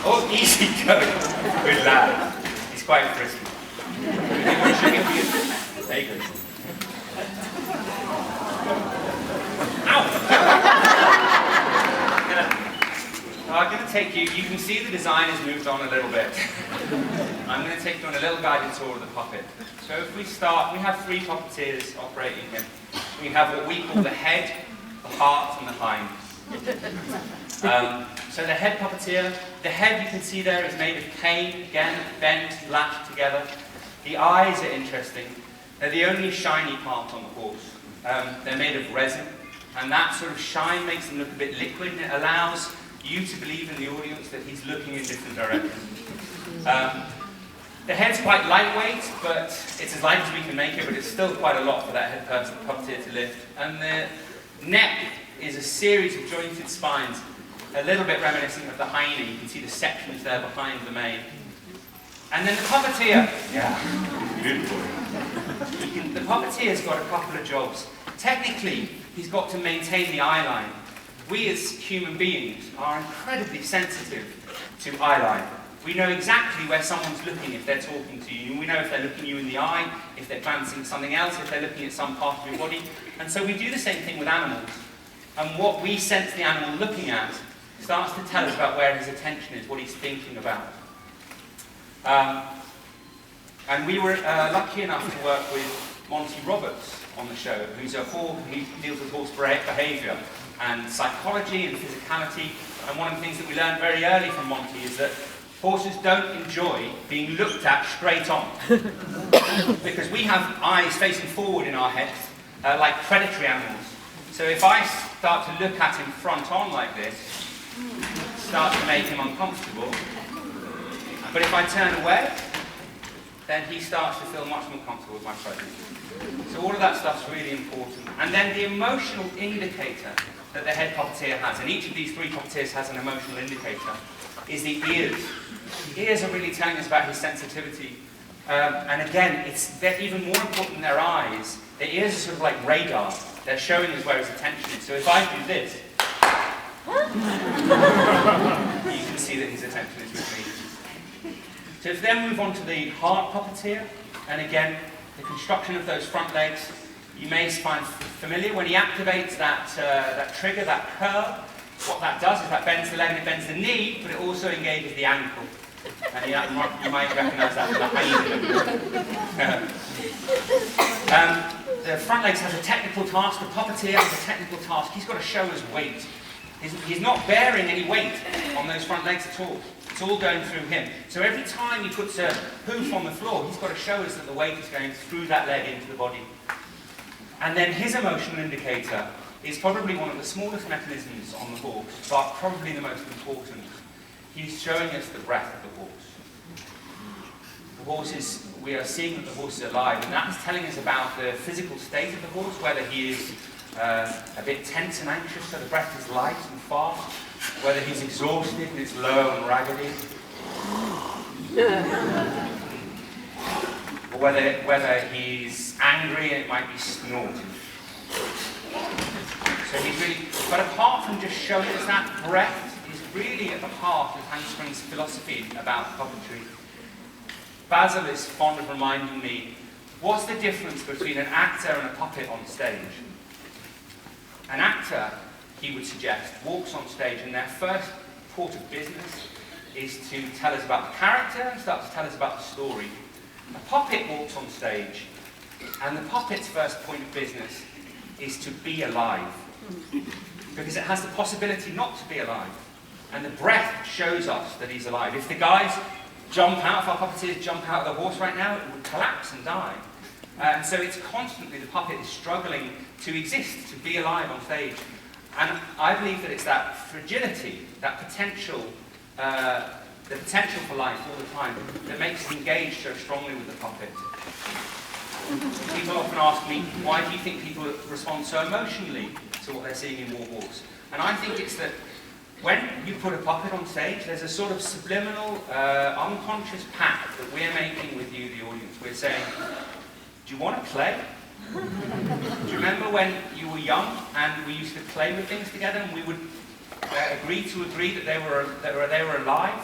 Oh, easy going. Good lad. He's quite frisky. There you go. I'm going to take you can see the design has moved on a little bit. I'm going to take you on a little guided tour of the puppet. So if we start, we have 3 puppeteers operating here. We have what we call the head, the heart, and the hind. So the head puppeteer, the head you can see there is made of cane, again, bent, latched together. The eyes are interesting. They're the only shiny part on the horse. They're made of resin, and that sort of shine makes them look a bit liquid, and it allows you to believe in the audience that he's looking in different directions. The head's quite lightweight, but it's as light as we can make it, but it's still quite a lot for that head person, puppeteer to lift. And the neck is a series of jointed spines, a little bit reminiscent of the hyena. You can see the sections there behind the mane. And then the puppeteer, beautiful. The puppeteer's got a couple of jobs. Technically, he's got to maintain the eye line. We as human beings are incredibly sensitive to eye line. We know exactly where someone's looking if they're talking to you. We know if they're looking you in the eye, if they're glancing at something else, if they're looking at some part of your body. And so we do the same thing with animals. And what we sense the animal looking at starts to tell us about where his attention is, what he's thinking about. And we were lucky enough to work with Monty Roberts on the show, who deals with horse behaviour and psychology and physicality. And one of the things that we learned very early from Monty is that horses don't enjoy being looked at straight on. Because we have eyes facing forward in our heads, like predatory animals. So if I start to look at him front on like this, it starts to make him uncomfortable. But if I turn away, then he starts to feel much more comfortable with my presence. So all of that stuff's really important. And then the emotional indicator that the head puppeteer has, and each of these 3 puppeteers has an emotional indicator, is the ears. The ears are really telling us about his sensitivity. And again, they're even more important than their eyes. The ears are sort of like radar. They're showing us where his attention is. So if I do this, you can see that his attention is with me. So if then move on to the heart puppeteer, and again, the construction of those front legs, you may find familiar. When he activates that trigger, that curl, what that does is that bends the leg and it bends the knee, but it also engages the ankle. And you might recognise that from the hyena. The front legs has a technical task, the puppeteer has a technical task. He's got to show us weight. He's not bearing any weight on those front legs at all. It's all going through him. So every time he puts a hoof on the floor, he's got to show us that the weight is going through that leg into the body. And then his emotional indicator is probably one of the smallest mechanisms on the horse, but probably the most important. He's showing us the breath of the horse. We are seeing that the horse is alive, and that's telling us about the physical state of the horse, whether he is a bit tense and anxious, so the breath is light and fast, whether he's exhausted and it's low and raggedy, or whether he's angry and it might be snorting. So he's really, but apart from just showing us that, breath is really at the heart of Handspring's philosophy about puppetry. Basil is fond of reminding me, what's the difference between an actor and a puppet on stage? An actor, he would suggest, walks on stage and their first port of business is to tell us about the character and start to tell us about the story. A puppet walks on stage and the puppet's first point of business is to be alive. Because it has the possibility not to be alive. And the breath shows us that he's alive. If the guys jump out, if our puppeteers jump out of the horse right now, it would collapse and die. And so it's constantly, the puppet is struggling to exist, to be alive on stage. And I believe that it's that fragility, that potential, the potential for life all the time, that makes us engage so strongly with the puppet. People often ask me, why do you think people respond so emotionally to what they're seeing in War Horse? And I think it's that when you put a puppet on stage, there's a sort of subliminal, unconscious pact that we're making with you, the audience. We're saying, do you want to play? Do you remember when you were young and we used to play with things together and we would agree that they were alive?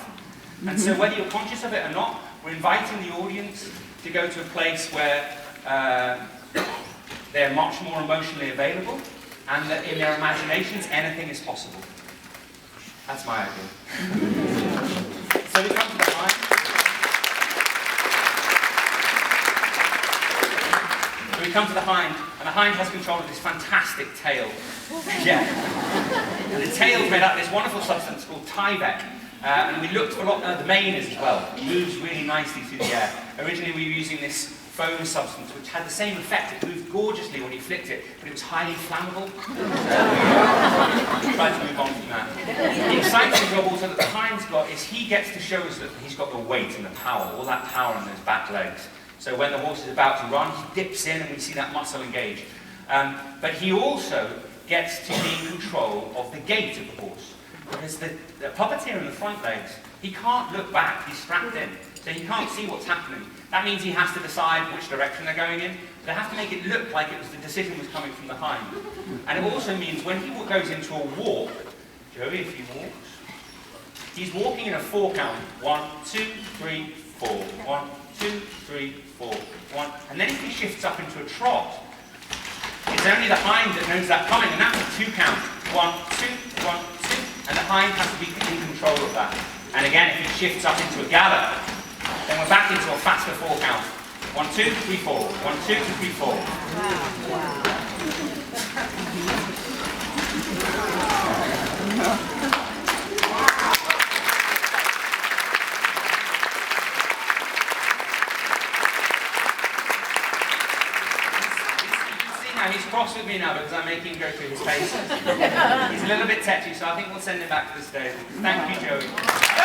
And so whether you're conscious of it or not, we're inviting the audience to go to a place where they're much more emotionally available, and that in their imaginations, anything is possible. That's my idea. So we come to the hind. So we come to the hind, and the hind has control of this fantastic tail. Yeah. And the tail's made out of this wonderful substance called Tyvek. And we looked for a lot of the mane as well. It moves really nicely through the air. Originally we were using this foam substance which had the same effect. It moved gorgeously when you flicked it, but it was highly flammable. Tried to move on from that. The exciting job also that the hind's got is he gets to show us that he's got the weight and the power, all that power on those back legs. So when the horse is about to run, he dips in and we see that muscle engage. But he also gets to be in control of the gait of the horse. Because the puppeteer in the front legs, he can't look back, he's strapped in, so he can't see what's happening. That means he has to decide which direction they're going in. They have to make it look like it was the decision was coming from the hind. And it also means when he goes into a walk, Joey, if he walks, he's walking in a 4 count. 1, 2, 3, 4. 1, 2, 3, 4. 1. And then if he shifts up into a trot, it's only the hind that knows that coming, and that's a 2 count. 1, 2, 1, 2. And the hind has to be in control of that. And again, if he shifts up into a gallop, then we're back into a faster 4 count. 1, 2, 3, 4. 1, 2, 3, 4. He's cross with me now because I'm making him go through his paces. He's a little bit tetchy, so I think we'll send him back to the stage. Thank you, Joey.